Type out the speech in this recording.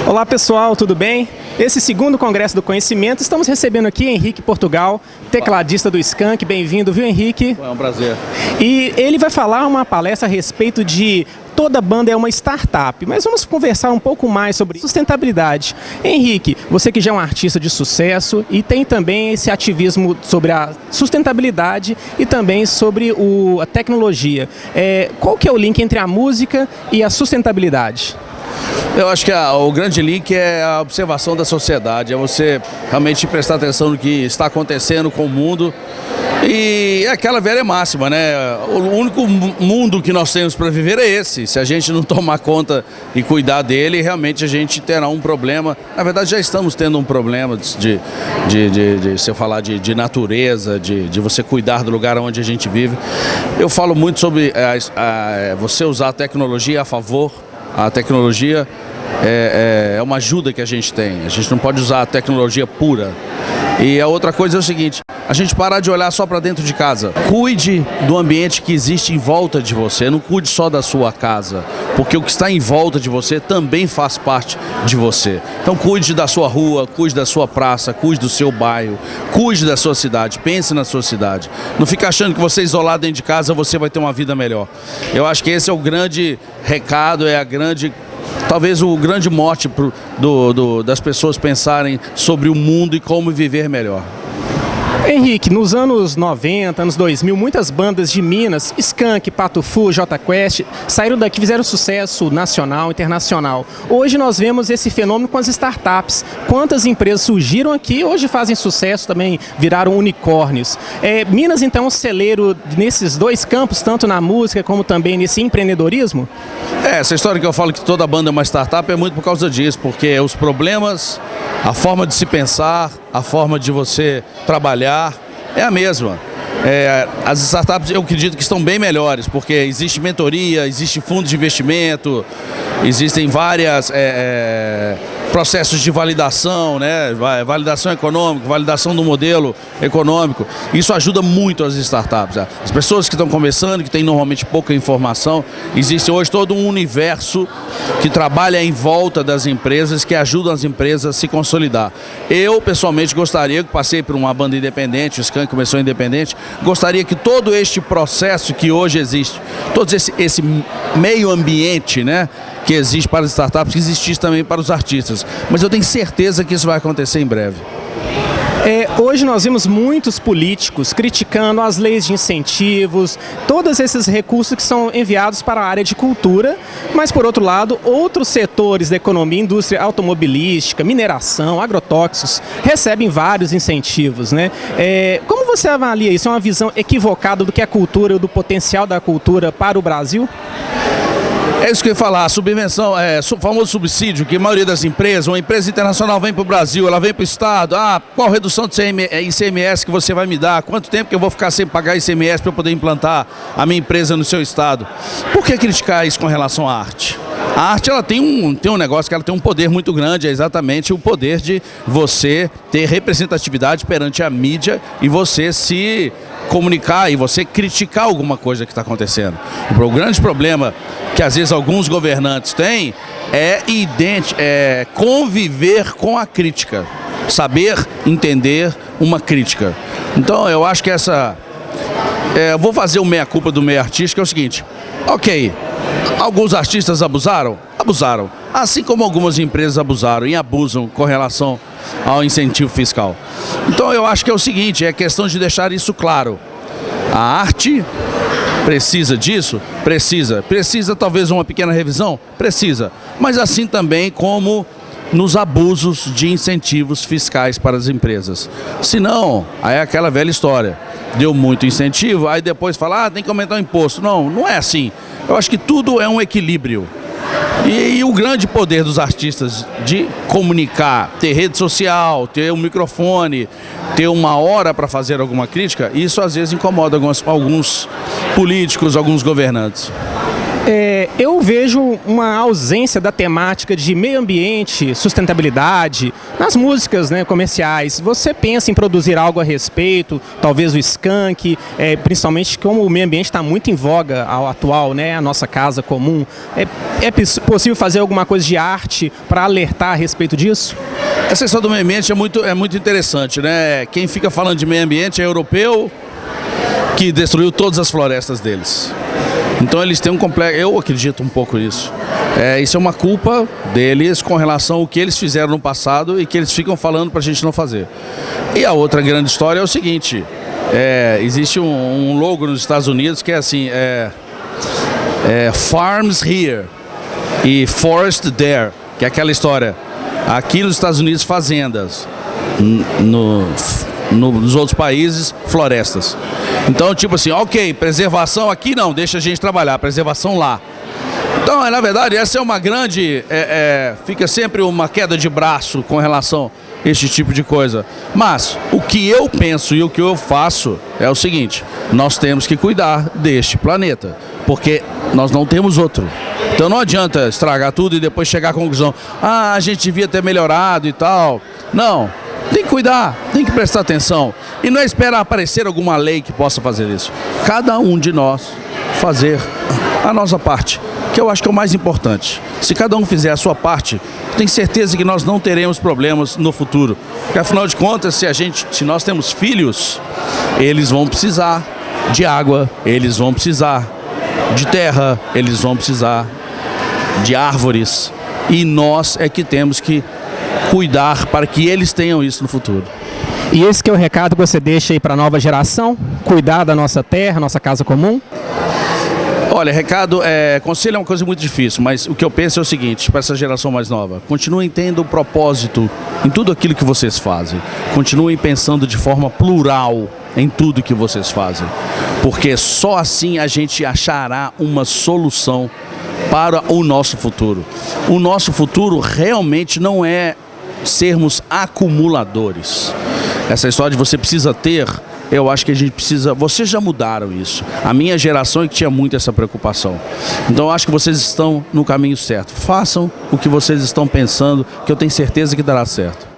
Olá pessoal, tudo bem? Esse segundo Congresso do Conhecimento, estamos recebendo aqui Henrique Portugal, tecladista do Skank. Bem-vindo, viu, Henrique? É um prazer. E ele vai falar uma palestra a respeito de toda banda é uma startup, mas vamos conversar um pouco mais sobre sustentabilidade. Henrique, você que já é um artista de sucesso e tem também esse ativismo sobre a sustentabilidade e também sobre a tecnologia. Qual que é o link entre a música e a sustentabilidade? Eu acho que o grande link é a observação da sociedade, é você realmente prestar atenção no que está acontecendo com o mundo. E é aquela velha máxima, né? O único mundo que nós temos para viver é esse. Se a gente não tomar conta e cuidar dele, realmente a gente terá um problema. Na verdade, já estamos tendo um problema de se eu falar de natureza, de você cuidar do lugar onde a gente vive. Eu falo muito sobre você usar a tecnologia a favor. A tecnologia é uma ajuda que a gente tem. A gente não pode usar a tecnologia pura. E a outra coisa é o seguinte: a gente parar de olhar só para dentro de casa. Cuide do ambiente que existe em volta de você. Não cuide só da sua casa, porque o que está em volta de você também faz parte de você. Então cuide da sua rua, cuide da sua praça, cuide do seu bairro, cuide da sua cidade, pense na sua cidade. Não fique achando que você isolado dentro de casa você vai ter uma vida melhor. Eu acho que esse é o grande recado, talvez o grande mote das pessoas pensarem sobre o mundo e como viver melhor. Henrique, nos anos 90, anos 2000, muitas bandas de Minas, Skank, Pato Fu, Jota Quest, saíram daqui, fizeram sucesso nacional, internacional. Hoje nós vemos esse fenômeno com as startups. Quantas empresas surgiram aqui, hoje fazem sucesso também, viraram unicórnios. Minas, então, é um celeiro nesses dois campos, tanto na música como também nesse empreendedorismo? Essa história que eu falo que toda banda é uma startup é muito por causa disso, porque os problemas, a forma de se pensar, a forma de você trabalhar é a mesma. As startups eu acredito que estão bem melhores, porque existe mentoria, existe fundo de investimento, existem várias processos de validação, né? Validação econômica, validação do modelo econômico. Isso ajuda muito as startups. As pessoas que estão começando, que têm normalmente pouca informação, existe hoje todo um universo que trabalha em volta das empresas, que ajudam as empresas a se consolidar. Eu, pessoalmente, gostaria, que passei por uma banda independente, o Skank começou independente, gostaria que todo este processo que hoje existe, todo esse meio ambiente, né, que existe para as startups, que existisse também para os artistas. Mas eu tenho certeza que isso vai acontecer em breve. Hoje nós vimos muitos políticos criticando as leis de incentivos, todos esses recursos que são enviados para a área de cultura, mas por outro lado, outros setores da economia, indústria automobilística, mineração, agrotóxicos, recebem vários incentivos, né? Como você avalia isso? É uma visão equivocada do que é a cultura, do potencial da cultura para o Brasil? É isso que eu ia falar, a subvenção, o famoso subsídio, que a maioria das empresas, uma empresa internacional vem para o Brasil, ela vem para o Estado, qual redução de ICMS que você vai me dar? Quanto tempo que eu vou ficar sem pagar ICMS para eu poder implantar a minha empresa no seu Estado? Por que criticar isso com relação à arte? A arte, ela tem um negócio que ela tem um poder muito grande, é exatamente o poder de você ter representatividade perante a mídia e você se comunicar e você criticar alguma coisa que está acontecendo. O grande problema que às vezes alguns governantes têm é conviver com a crítica, saber entender uma crítica. Então eu acho que eu vou fazer o meia-culpa do meio artístico, é o seguinte: ok, alguns artistas abusaram? Abusaram. Assim como algumas empresas abusaram e abusam com relação ao incentivo fiscal. Então eu acho que é o seguinte, é questão de deixar isso claro. A arte precisa disso? Precisa. Precisa talvez uma pequena revisão? Precisa. Mas assim também como nos abusos de incentivos fiscais para as empresas. Senão, aí é aquela velha história. Deu muito incentivo, aí depois fala, tem que aumentar o imposto. Não, não é assim. Eu acho que tudo é um equilíbrio. E o grande poder dos artistas de comunicar, ter rede social, ter um microfone, ter uma hora para fazer alguma crítica, isso às vezes incomoda alguns políticos, alguns governantes. Eu vejo uma ausência da temática de meio ambiente, sustentabilidade, nas músicas, né, comerciais. Você pensa em produzir algo a respeito, talvez o Skank, principalmente como o meio ambiente está muito em voga ao atual, né, a nossa casa comum. É possível fazer alguma coisa de arte para alertar a respeito disso? Essa história do meio ambiente é muito interessante, né? Quem fica falando de meio ambiente é europeu, que destruiu todas as florestas deles. Então eles têm um complexo, eu acredito um pouco nisso. Isso é uma culpa deles com relação ao que eles fizeram no passado e que eles ficam falando pra gente não fazer. E a outra grande história é o seguinte, existe um logo nos Estados Unidos que é assim, Farms Here e Forest There, que é aquela história, aqui nos Estados Unidos fazendas, nos outros países, florestas. Então, tipo assim, ok, preservação aqui não, deixa a gente trabalhar, preservação lá. Então, na verdade, essa é uma grande, fica sempre uma queda de braço com relação a esse tipo de coisa. Mas, o que eu penso e o que eu faço é o seguinte, nós temos que cuidar deste planeta, porque nós não temos outro. Então não adianta estragar tudo e depois chegar à conclusão, a gente devia ter melhorado e tal. Não. Tem que cuidar, tem que prestar atenção. E não é esperar aparecer alguma lei que possa fazer isso. Cada um de nós fazer a nossa parte, que eu acho que é o mais importante. Se cada um fizer a sua parte, tenho certeza que nós não teremos problemas no futuro. Porque afinal de contas, se nós temos filhos, eles vão precisar de água, eles vão precisar de terra, eles vão precisar de árvores. E nós é que temos que cuidar para que eles tenham isso no futuro. E esse que é o recado que você deixa aí para a nova geração? Cuidar da nossa terra, nossa casa comum? Olha, conselho é uma coisa muito difícil, mas o que eu penso é o seguinte, para essa geração mais nova, continuem tendo propósito em tudo aquilo que vocês fazem. Continuem pensando de forma plural em tudo que vocês fazem. Porque só assim a gente achará uma solução para o nosso futuro. O nosso futuro realmente não é sermos acumuladores. Essa história de você precisa ter, eu acho que a gente precisa... Vocês já mudaram isso. A minha geração é que tinha muito essa preocupação. Então eu acho que vocês estão no caminho certo. Façam o que vocês estão pensando, que eu tenho certeza que dará certo.